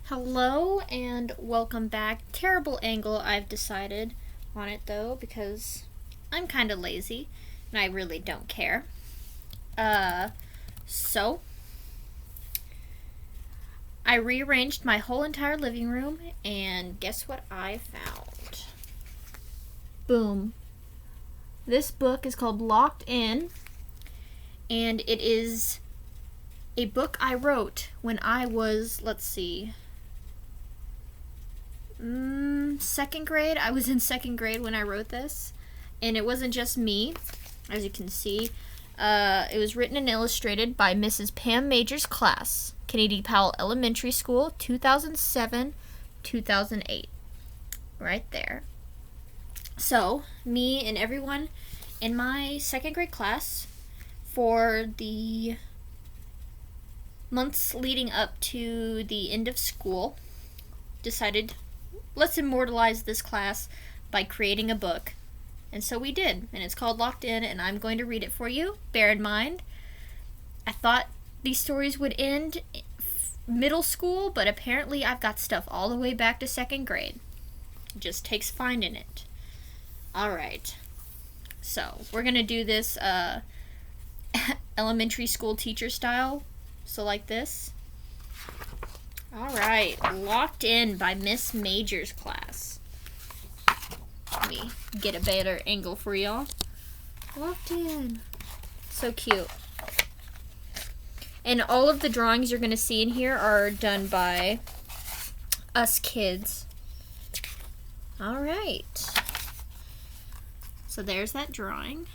Hello and welcome back. Terrible angle I've decided on it though because I'm kind of lazy and I really don't care. So I rearranged my whole entire living room and guess what I found? Boom. This book is called Locked In and it is a book I wrote when I was, second grade. I was in second grade when I wrote this, and it wasn't just me, as you can see. It was written and illustrated by Mrs. Pam Major's class, Kennedy Powell Elementary School, 2007-2008. Right there. So, me and everyone in my second grade class, for the months leading up to the end of school, decided let's immortalize this class by creating a book. And so we did, and it's called Locked In, and I'm going to read it for you. Bear in mind, I thought these stories would end middle school, but apparently I've got stuff all the way back to second grade. It just takes finding it. Alright, so we're going to do this elementary school teacher style, so like this. Alright, Locked In by Miss Major's class. Let me get a better angle for y'all. Locked In. So cute. And all of the drawings you're going to see in here are done by us kids. Alright. So there's that drawing.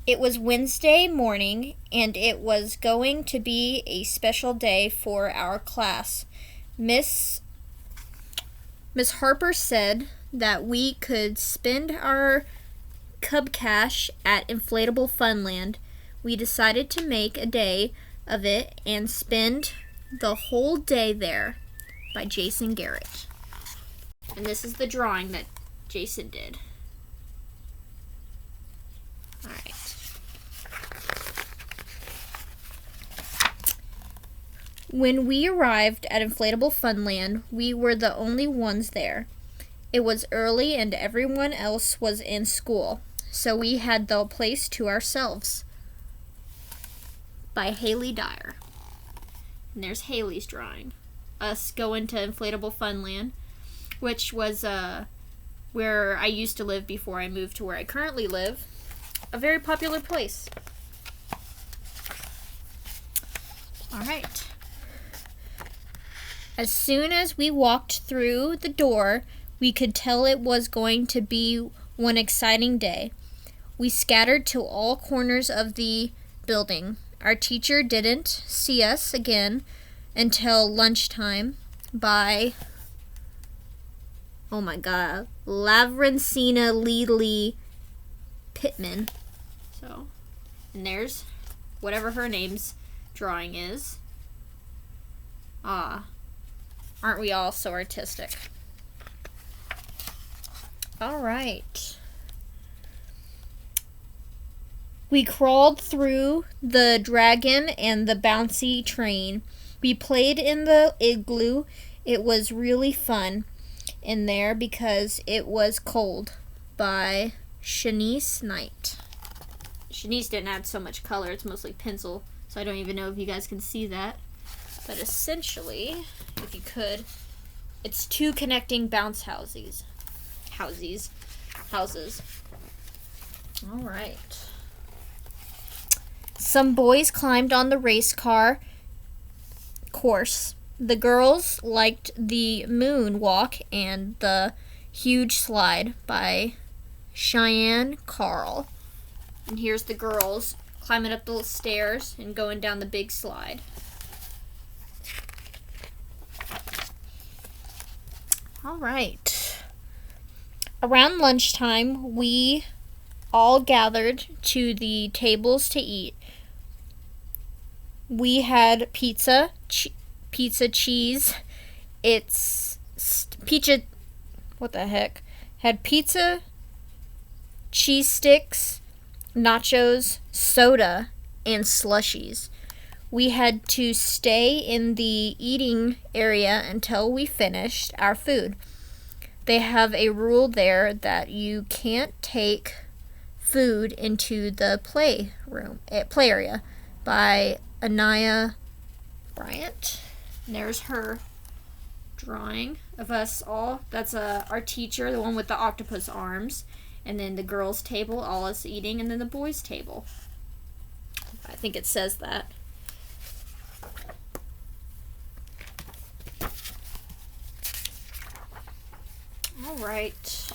It was Wednesday morning, and it was going to be a special day for our class. Miss Harper said that we could spend our Cub Cash at Inflatable Funland. We decided to make a day of it and spend the whole day there, by Jason Garrett. And this is the drawing that Jason did. Alright. When we arrived at Inflatable Funland, we were the only ones there. It was early and everyone else was in school, so we had the place to ourselves. By Haley Dyer. And there's Haley's drawing. Us going to Inflatable Funland, which was where I used to live before I moved to where I currently live. A very popular place. Alright. As soon as we walked through the door, we could tell it was going to be one exciting day. We scattered to all corners of the building. Our teacher didn't see us again until lunchtime by, oh my god, Lavrencina Lee Pittman. So, and there's whatever her name's drawing is. Aren't we all so artistic? Alright. We crawled through the dragon and the bouncy train. We played in the igloo. It was really fun in there because it was cold. By Shanice Knight. Shanice didn't add so much color. It's mostly pencil, so I don't even know if you guys can see that. But essentially, if you could, it's two connecting bounce houses. Alright. Some boys climbed on the race car course. The girls liked the moon walk and the huge slide by Cheyenne Carl. And here's the girls climbing up the stairs and going down the big slide. Alright. Around lunchtime, we all gathered to the tables to eat. We had pizza cheese. Had pizza, cheese sticks, nachos, soda, and slushies. We had to stay in the eating area until we finished our food. They have a rule there that you can't take food into the play area, by Anaya Bryant. And there's her drawing of us all. That's our teacher, the one with the octopus arms. And then the girls' table, all us eating, and then the boys' table. I think it says that. All right.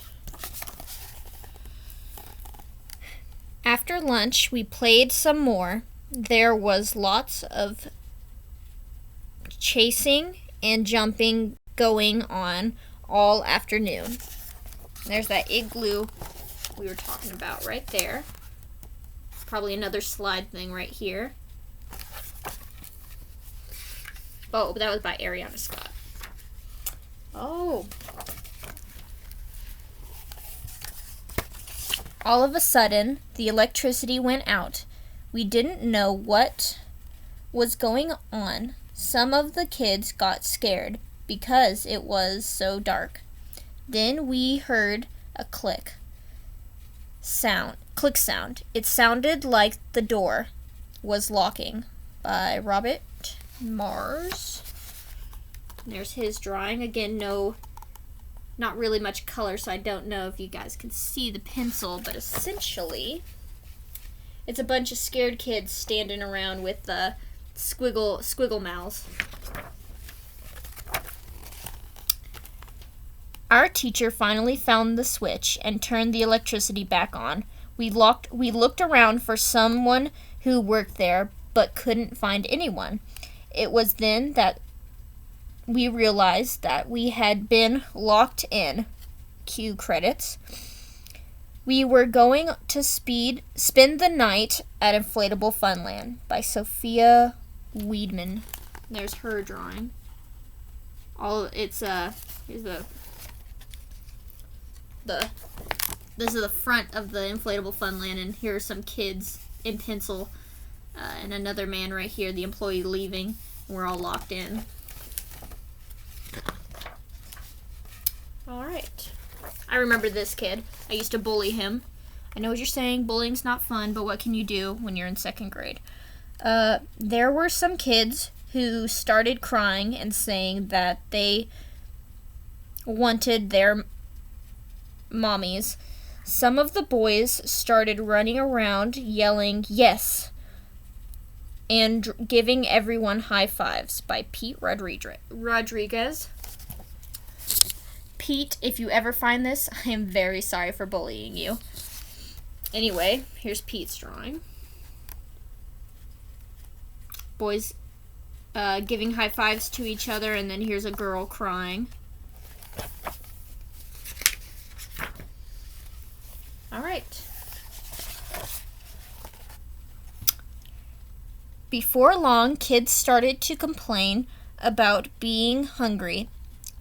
After lunch, we played some more. There was lots of chasing and jumping going on all afternoon. There's that igloo we were talking about right there. Probably another slide thing right here. Oh, but that was by Ariana Scott. Oh. All of a sudden, the electricity went out. We didn't know what was going on. Some of the kids got scared because it was so dark. Then we heard a click sound. It sounded like the door was locking. By Robert Mars. There's his drawing. Again, not really much color, so I don't know if you guys can see the pencil, but essentially it's a bunch of scared kids standing around with squiggle mouths. Our teacher finally found the switch and turned the electricity back on. We looked around for someone who worked there, but couldn't find anyone. It was then that we realized that we had been locked in. Cue credits. We were going to spend the night at Inflatable Funland by Sophia Weidman. There's her drawing. This is the front of the Inflatable Funland, and here are some kids in pencil, and another man right here, the employee leaving. We're all locked in. Alright. I remember this kid. I used to bully him. I know what you're saying, bullying's not fun, but what can you do when you're in second grade? There were some kids who started crying and saying that they wanted their mommies. Some of the boys started running around yelling, "Yes," and giving everyone high fives. By Pete Rodriguez. Pete, if you ever find this, I am very sorry for bullying you. Anyway, here's Pete's drawing. Boys giving high fives to each other, and then here's a girl crying. All right. Before long, kids started to complain about being hungry.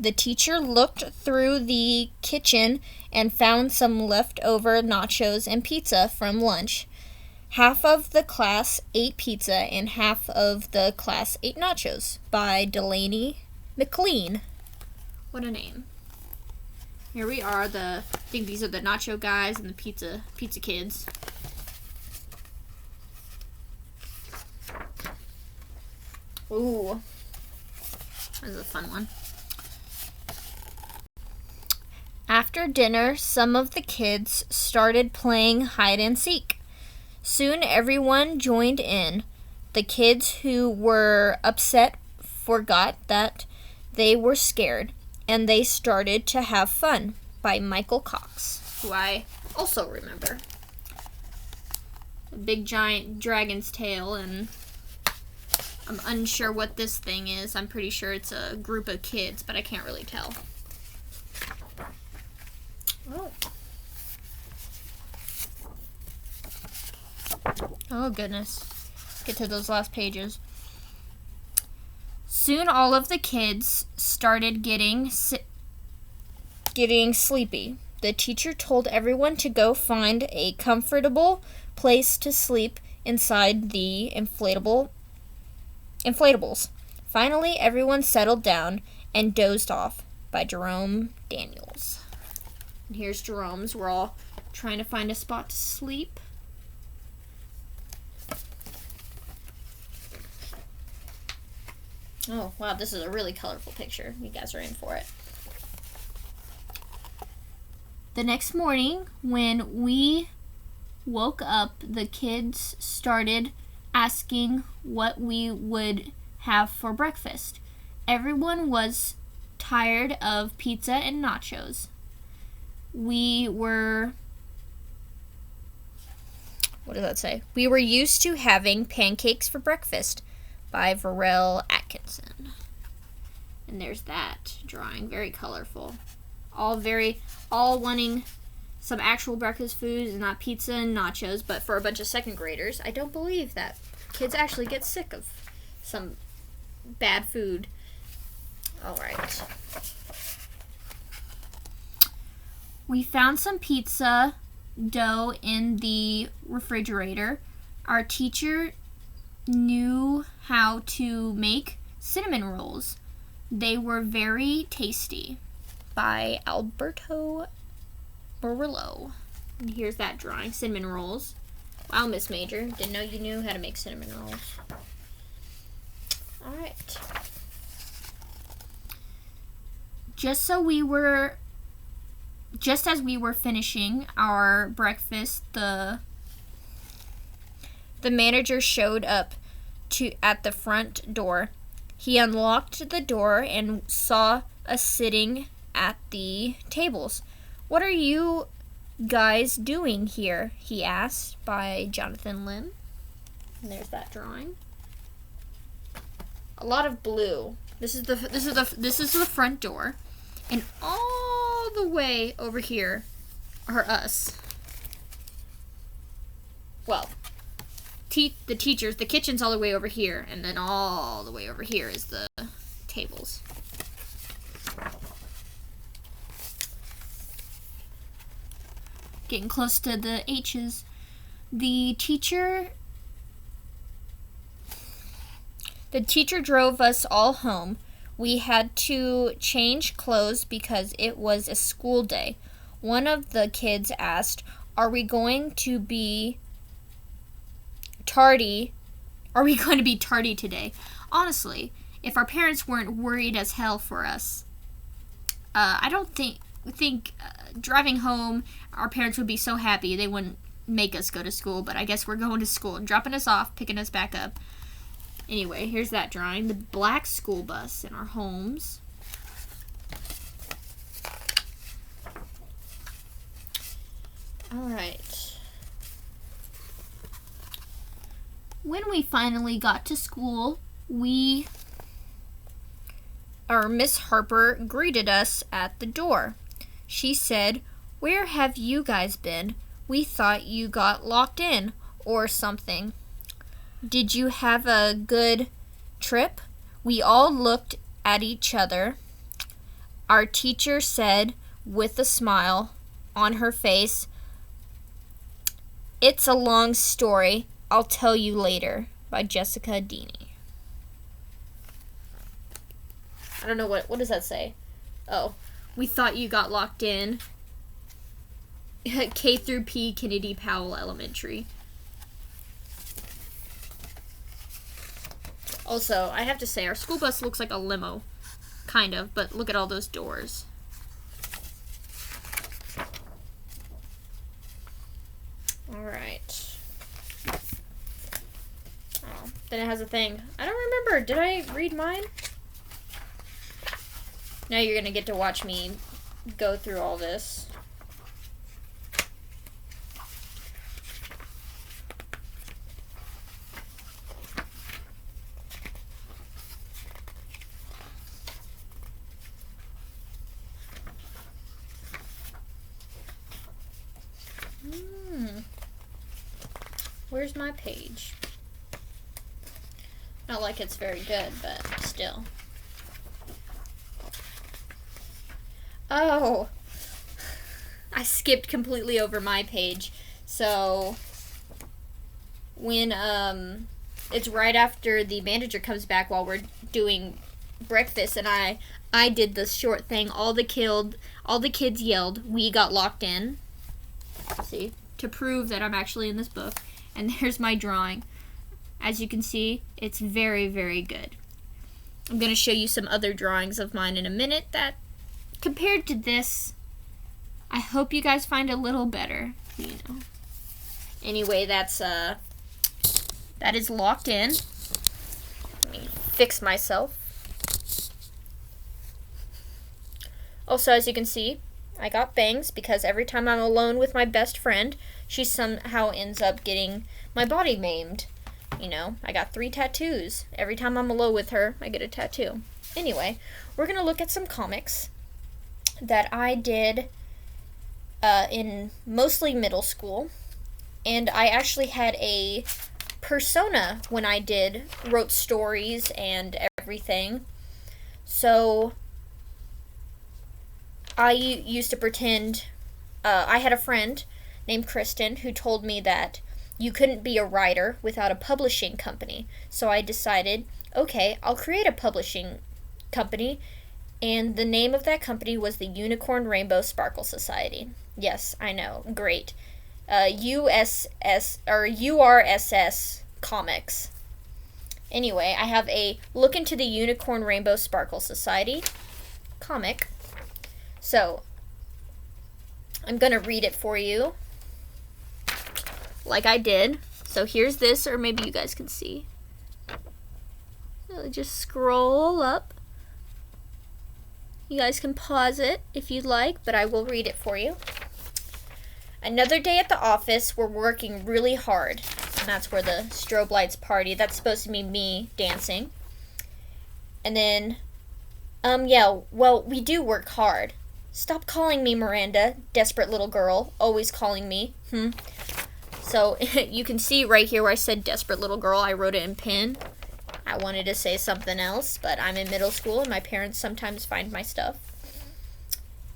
The teacher looked through the kitchen and found some leftover nachos and pizza from lunch. Half of the class ate pizza and half of the class ate nachos. By Delaney McLean. What a name. Here we are. I think these are the nacho guys and the pizza kids. Ooh. This is a fun one. After dinner, some of the kids started playing hide and seek. Soon everyone joined in. The kids who were upset forgot that they were scared, and they started to have fun. By Michael Cox, who I also remember. A big giant dragon's tail, and I'm unsure what this thing is. I'm pretty sure it's a group of kids, but I can't really tell. Oh goodness. Get to those last pages. Soon all of the kids started getting sleepy. The teacher told everyone to go find a comfortable place to sleep inside the inflatable Inflatables. Finally, everyone settled down and dozed off by Jerome Daniels. And here's Jerome's. We're all trying to find a spot to sleep. Oh, wow, this is a really colorful picture. You guys are in for it. The next morning, when we woke up, the kids started asking what we would have for breakfast. Everyone was tired of pizza and nachos. We were... What does that say? We were used to having pancakes for breakfast by Varel Atkinson. And there's that drawing, very colorful. All wanting some actual breakfast foods and not pizza and nachos, but for a bunch of second graders, I don't believe that kids actually get sick of some bad food. All right. We found some pizza dough in the refrigerator. Our teacher knew how to make cinnamon rolls. They were very tasty. By Alberto Murillo. And here's that drawing, cinnamon rolls. Wow, Miss Major, didn't know you knew how to make cinnamon rolls. All right. Just as we were finishing our breakfast, the manager showed up at the front door. He unlocked the door and saw us sitting at the tables. What are you guys doing here? He asked, by Jonathan Lim. And there's that drawing. A lot of blue. This is the front door, and all the way over here are us. Well, the teachers. The kitchen's all the way over here, and then all the way over here is the tables. Getting close to the H's. The teacher drove us all home. We had to change clothes because it was a school day. One of the kids asked, "Are we going to be tardy? Are we going to be tardy today?" Honestly, if our parents weren't worried as hell for us, I don't think driving home, our parents would be so happy they wouldn't make us go to school, but I guess we're going to school and dropping us off, picking us back up. Anyway, here's that drawing, the black school bus in our homes. All right. When we finally got to school, our Miss Harper greeted us at the door. She said, "Where have you guys been? We thought you got locked in or something. Did you have a good trip?" We all looked at each other. Our teacher said, with a smile on her face, "It's a long story. I'll tell you later," by Jessica Deeney. I don't know what does that say? Oh, we thought you got locked in. K through P, Kennedy Powell Elementary. Also, I have to say, our school bus looks like a limo. Kind of, but look at all those doors. Alright. Oh, then it has a thing. I don't remember. Did I read mine? Now you're going to get to watch me go through all this. Where's my page? Not like it's very good, but still. Oh, I skipped completely over my page. So when it's right after the manager comes back while we're doing breakfast, and I did this short thing. All the kids yelled, "We got locked in." See, to prove that I'm actually in this book. And there's my drawing. As you can see, it's very, very good. I'm going to show you some other drawings of mine in a minute that, compared to this, I hope you guys find a little better, you know. Anyway, that is locked in. Let me fix myself. Also, as you can see, I got bangs because every time I'm alone with my best friend, she somehow ends up getting my body maimed. You know, I got 3 tattoos. Every time I'm alone with her, I get a tattoo. Anyway, we're going to look at some comics that I did in mostly middle school. And I actually had a persona when I wrote stories and everything. So I used to pretend, I had a friend named Kristen who told me that you couldn't be a writer without a publishing company. So I decided, okay, I'll create a publishing company, and the name of that company was the Unicorn Rainbow Sparkle Society. Yes, I know, great. URSS Comics. Anyway, I have a Look into the Unicorn Rainbow Sparkle Society comic. So, I'm going to read it for you, like I did. So here's this, or maybe you guys can see. Just scroll up. You guys can pause it if you'd like, but I will read it for you. Another day at the office, we're working really hard. And that's where the strobe lights party. That's supposed to be me dancing. And then, yeah, well, we do work hard. Stop calling me Miranda, desperate little girl, always calling me. So, you can see right here where I said desperate little girl, I wrote it in pen. I wanted to say something else, but I'm in middle school and my parents sometimes find my stuff.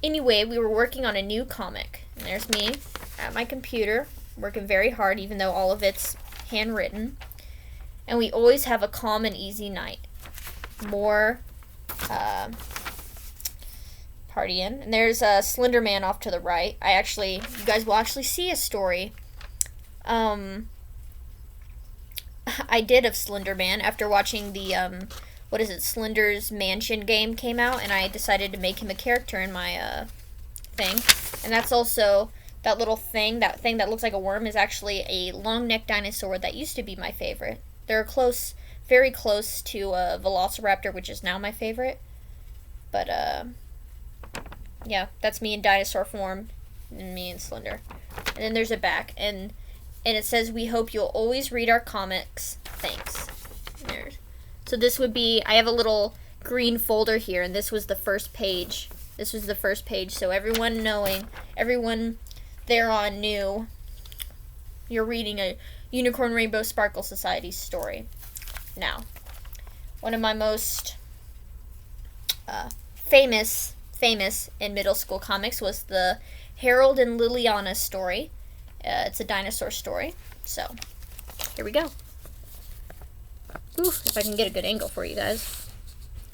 Anyway, we were working on a new comic. And there's me at my computer, working very hard, even though all of it's handwritten. And we always have a calm and easy night. More partying. And there's a Slender Man off to the right. You guys will actually see a story I did of Slender Man after watching the, Slender's Mansion game came out, and I decided to make him a character in my, thing. And that's also, that little thing, that looks like a worm, is actually a long-necked dinosaur that used to be my favorite. They're close, very close to a Velociraptor, which is now my favorite. But, yeah, that's me in dinosaur form, and me in Slender. And then there's a back, and it says, "We hope you'll always read our comics. Thanks." So this would be, I have a little green folder here, and this was the first page. So everyone there on knew you're reading a Unicorn Rainbow Sparkle Society story. Now, one of my most famous in middle school comics was the Harold and Liliana story. It's a dinosaur story. So, here we go. Ooh, if I can get a good angle for you guys.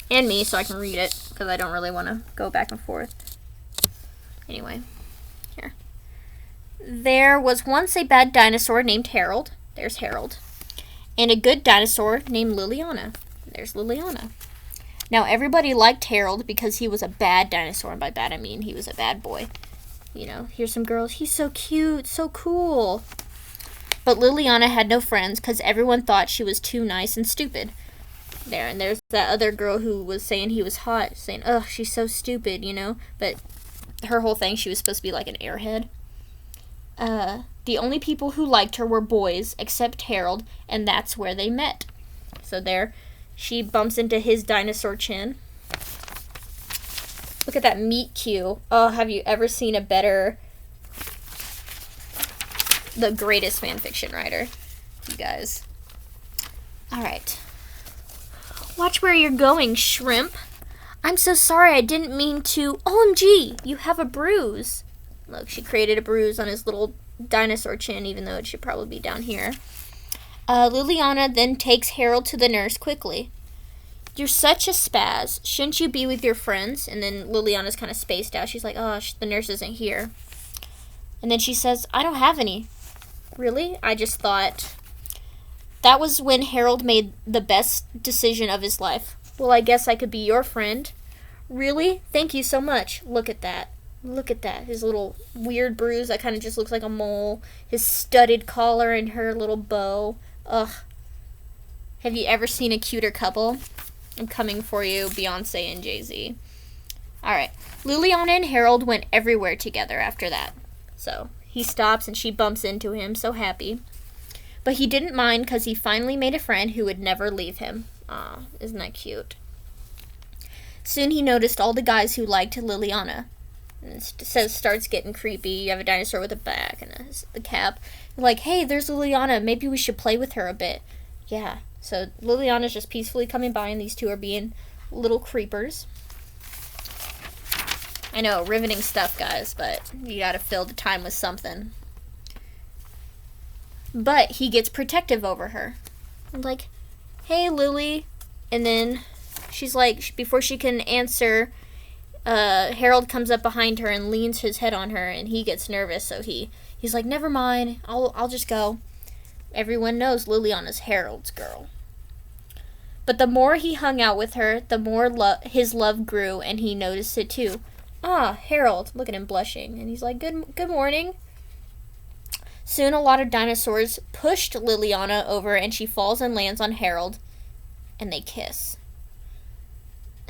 And me, so I can read it, because I don't really want to go back and forth. Anyway, here. There was once a bad dinosaur named Harold. There's Harold. And a good dinosaur named Liliana. There's Liliana. Now, everybody liked Harold because he was a bad dinosaur, and by bad I mean he was a bad boy. You know, here's some girls. He's so cute, so cool. But Liliana had no friends because everyone thought she was too nice and stupid. There, and there's that other girl who was saying he was hot, saying, "Ugh, she's so stupid," you know. But her whole thing, she was supposed to be like an airhead. The only people who liked her were boys, except Harold, and that's where they met. So there, she bumps into his dinosaur chin. Look at that meet cute. Oh, have you ever seen a better, the greatest fanfiction writer, you guys. Alright. Watch where you're going, shrimp. I'm so sorry, I didn't mean to. OMG, you have a bruise. Look, she created a bruise on his little dinosaur chin, even though it should probably be down here. Liliana then takes Harold to the nurse quickly. You're such a spaz. Shouldn't you be with your friends? And then Liliana's kind of spaced out. She's like, oh, the nurse isn't here. And then she says, I don't have any. Really? I just thought. That was when Harold made the best decision of his life. Well, I guess I could be your friend. Really? Thank you so much. Look at that. Look at that. His little weird bruise that kind of just looks like a mole. His studded collar and her little bow. Ugh. Have you ever seen a cuter couple? I'm coming for you, Beyonce and Jay-Z. Alright. Liliana and Harold went everywhere together after that. So, he stops and she bumps into him, so happy. But he didn't mind because he finally made a friend who would never leave him. Aw, isn't that cute? Soon he noticed all the guys who liked Liliana. And it says starts getting creepy. You have a dinosaur with a back and a cap. Like, hey, there's Liliana. Maybe we should play with her a bit. Yeah. So Liliana's just peacefully coming by, and these two are being little creepers. I know, riveting stuff, guys, but you gotta fill the time with something. But he gets protective over her. Like, hey, Lily. And then she's like, before she can answer, Harold comes up behind her and leans his head on her, and he gets nervous, so he's like, never mind, I'll just go. Everyone knows Liliana's Harold's girl. But the more he hung out with her, the more his love grew, and he noticed it too. Ah, Harold, look at him blushing, and he's like, good morning. Soon a lot of dinosaurs pushed Liliana over, and she falls and lands on Harold, and they kiss.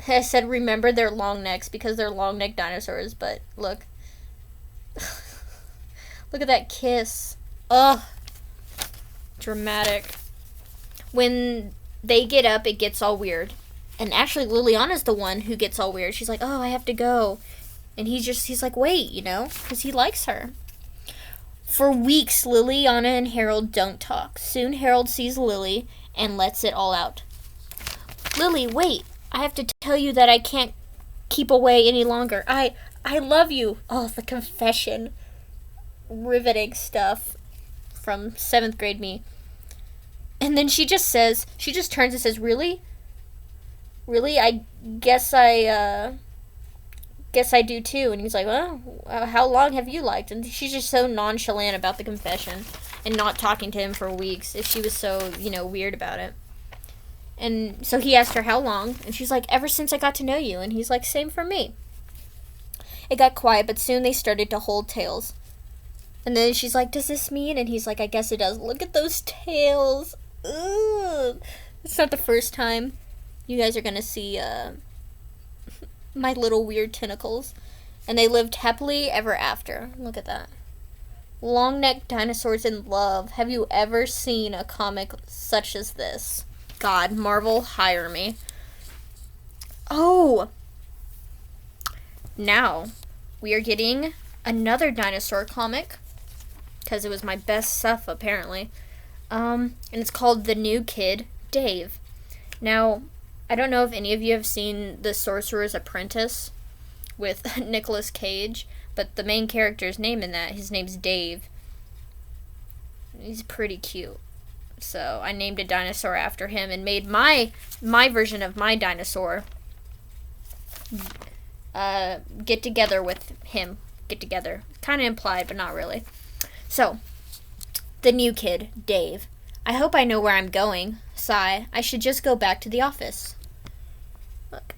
I said remember their long necks because they're long-necked dinosaurs, but look. Look at that kiss. Ugh. Dramatic. When they get up, it gets all weird. And actually, Liliana's the one who gets all weird. She's like, oh, I have to go. And he's like, wait, because he likes her. For weeks, Liliana and Harold don't talk. Soon, Harold sees Lily and lets it all out. Lily, wait. I have to tell you that I can't keep away any longer. I love you. Oh, the confession. Riveting stuff from 7th grade me. And then she just turns and says, really? Really? I guess I do too. And he's like, well, how long have you liked? And she's just so nonchalant about the confession and not talking to him for weeks if she was so, weird about it. And so he asked her how long, and she's like, ever since I got to know you. And he's like, same for me. It got quiet, but soon they started to hold tails. And then she's like, does this mean? And he's like, I guess it does. Look at those tails. Ugh. It's not the first time you guys are going to see my little weird tentacles. And they lived happily ever after. Look at that. Long-necked dinosaurs in love. Have you ever seen a comic such as this? God, Marvel, hire me. Oh! Now, we are getting another dinosaur comic. Because it was my best stuff, apparently. And it's called The New Kid, Dave. Now, I don't know if any of you have seen The Sorcerer's Apprentice with Nicolas Cage, but the main character's name in that, his name's Dave. He's pretty cute. So I named a dinosaur after him and made my version of my dinosaur get together with him. Get together. Kind of implied, but not really. So, the new kid, Dave. I hope I know where I'm going. Sigh. I should just go back to the office. Look.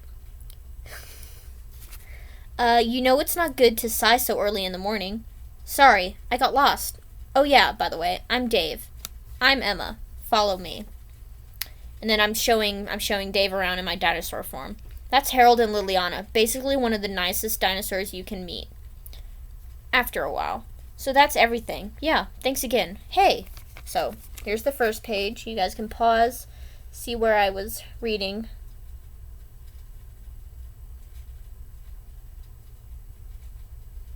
It's not good to sigh so early in the morning. Sorry, I got lost. Oh yeah, by the way, I'm Dave. I'm Emma. Follow me. And then I'm showing Dave around in my dinosaur form. That's Harold and Liliana, basically one of the nicest dinosaurs you can meet. After a while. So that's everything. Yeah, thanks again. Hey! So, here's the first page. You guys can pause, see where I was reading.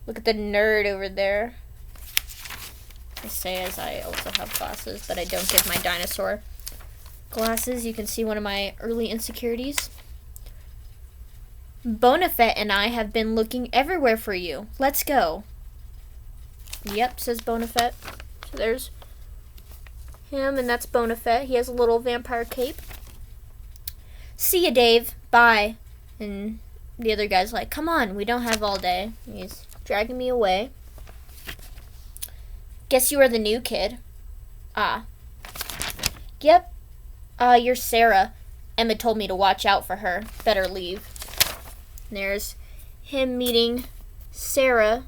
Look at the nerd over there. I say as I also have glasses, but I don't give my dinosaur glasses. You can see one of my early insecurities. Bonafet and I have been looking everywhere for you. Let's go. Yep, says Bonafet. So there's him, and that's Bonafet. He has a little vampire cape. See ya, Dave. Bye. And the other guy's like, come on, we don't have all day. He's dragging me away. Guess you are the new kid. Ah. Yep. You're Sarah. Emma told me to watch out for her. Better leave. And there's him meeting Sarah,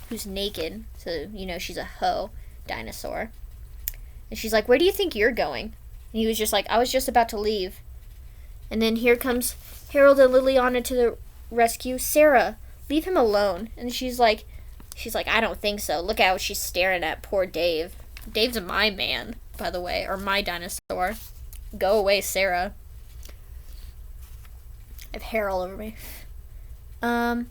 who's naked. So, you know, she's a hoe dinosaur. And she's like, where do you think you're going? And he was just like, I was just about to leave. And then here comes Harold and Liliana to the rescue. Sarah, leave him alone. And she's like, I don't think so. Look how she's staring at poor Dave. Dave's my man, by the way, or my dinosaur. Go away, Sarah. I have hair all over me. And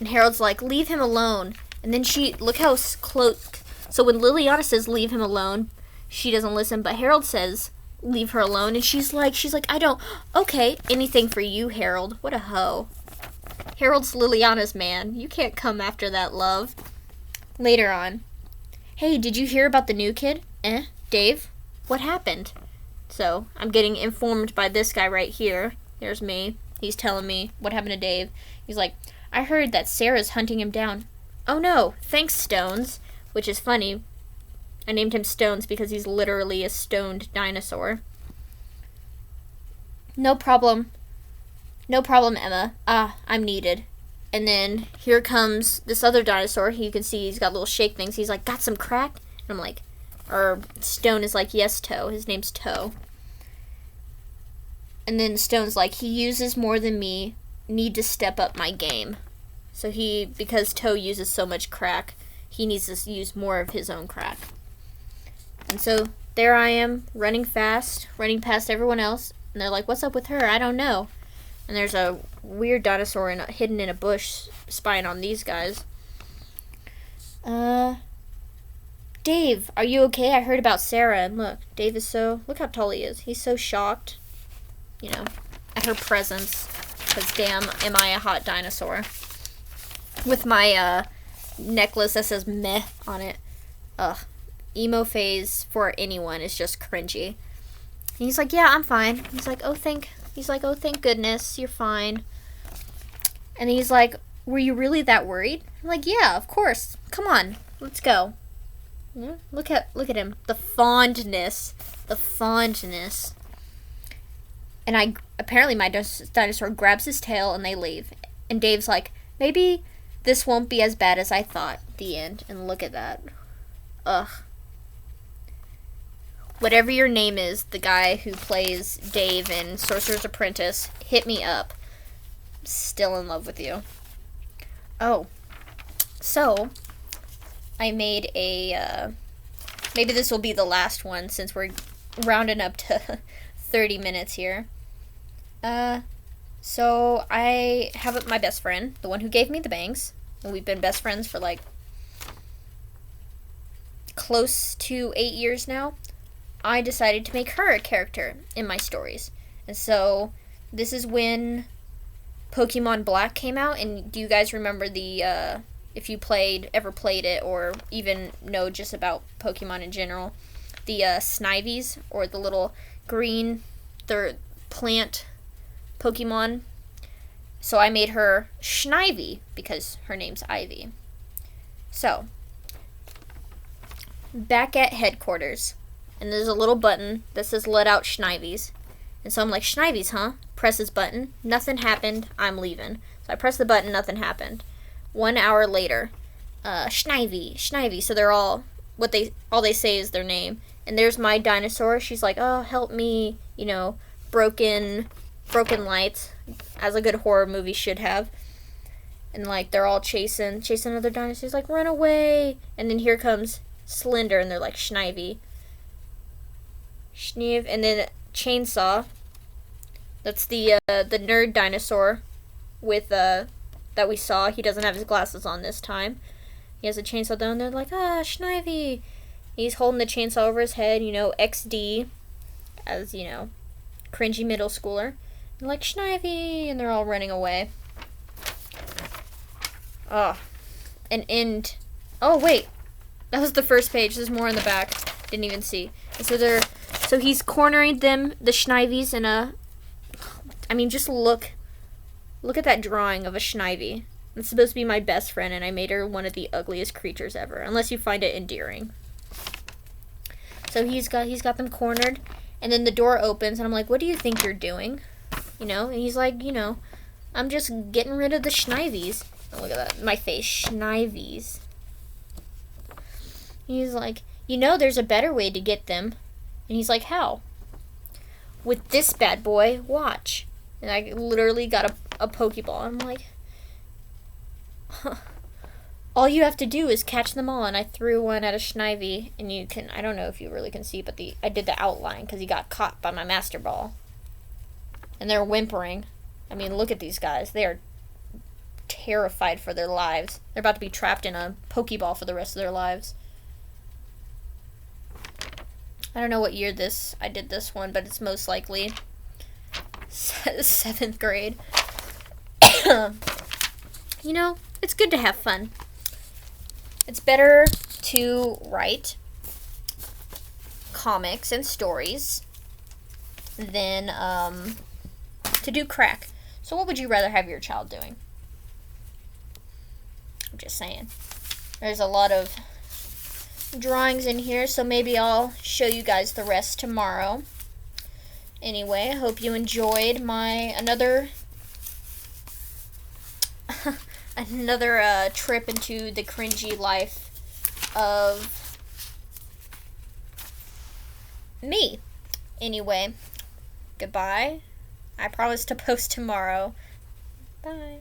Harold's like, leave him alone. And then look how close. So when Liliana says leave him alone, she doesn't listen, but Harold says leave her alone, and she's like, I don't. Okay, anything for you, Harold. What a hoe. Harold's Liliana's man. You can't come after that, love. Later on. Hey, did you hear about the new kid? Dave? What happened? So, I'm getting informed by this guy right here. There's me. He's telling me what happened to Dave. He's like, I heard that Sarah's hunting him down. Oh no, thanks, Stones. Which is funny. I named him Stones because he's literally a stoned dinosaur. No problem. No problem, Emma. I'm needed. And then here comes this other dinosaur. You can see he's got little shake things. He's like, got some crack? And I'm like, or Stone is like, yes, Toe. His name's Toe. And then Stone's like, he uses more than me. Need to step up my game. So because Toe uses so much crack, he needs to use more of his own crack. And so there I am, running fast, running past everyone else. And they're like, what's up with her? I don't know. And there's a weird dinosaur hidden in a bush spying on these guys. Dave, are you okay? I heard about Sarah. And look, Dave is look how tall he is. He's so shocked, you know, at her presence. Because damn, am I a hot dinosaur. With my necklace that says meh on it. Ugh. Emo phase for anyone is just cringy. And he's like, yeah, I'm fine. He's like, oh, thank goodness, you're fine. And he's like, were you really that worried? I'm like, yeah, of course. Come on, let's go. Yeah, look at him. The fondness. And apparently my dinosaur grabs his tail and they leave. And Dave's like, maybe this won't be as bad as I thought. The end. And look at that. Ugh. Whatever your name is, the guy who plays Dave in Sorcerer's Apprentice, hit me up. Still in love with you. Oh. So, I made maybe this will be the last one since we're rounding up to 30 minutes here. So I have my best friend, the one who gave me the bangs, and we've been best friends for like close to 8 years now. I decided to make her a character in my stories. And so this is when Pokemon Black came out, and do you guys remember if you ever played it, or even know just about Pokemon in general, the Snivies, or the little green plant Pokemon? So I made her Snivy because her name's Ivy. So, back at headquarters, and there's a little button that says let out Schnivies. And so I'm like, Schnivies, huh? Press this button. Nothing happened. I'm leaving. So I press the button. Nothing happened. 1 hour later, Snivy. So they're all they say is their name. And there's my dinosaur. She's like, oh, help me. You know, broken lights, as a good horror movie should have. And like they're all chasing other dinosaurs. Like, run away. And then here comes Slender, and they're like, Snivy. Schneev, and then Chainsaw. That's the nerd dinosaur with that we saw. He doesn't have his glasses on this time. He has a chainsaw down there, like, Snivy. He's holding the chainsaw over his head, you know, XD, as, you know, cringy middle schooler. They're like, Snivy, and they're all running away. An end. Oh, wait. That was the first page. There's more in the back. Didn't even see. And so he's cornering them, the Schnivies, in a. I mean, just look at that drawing of a Schnivy. It's supposed to be my best friend, and I made her one of the ugliest creatures ever, unless you find it endearing. So he's got them cornered, and then the door opens, and I'm like, what do you think you're doing? And he's like, I'm just getting rid of the Schnivies. Oh, look at that, my face, Schnivies. He's like, there's a better way to get them. And he's like, how? With this bad boy, watch. And I literally got a Pokeball. I'm like, huh. All you have to do is catch them all. And I threw one at a Schnivy, and I don't know if you really can see, but I did the outline because he got caught by my Master Ball. And they're whimpering. I mean, look at these guys. They are terrified for their lives. They're about to be trapped in a Pokeball for the rest of their lives. I don't know what year I did this one, but it's most likely 7th grade. It's good to have fun. It's better to write comics and stories than to do crack. So what would you rather have your child doing? I'm just saying. There's a lot of drawings in here, so maybe I'll show you guys the rest tomorrow. Anyway, I hope you enjoyed another trip into the cringy life of me. Anyway, goodbye. I promise to post tomorrow. Bye.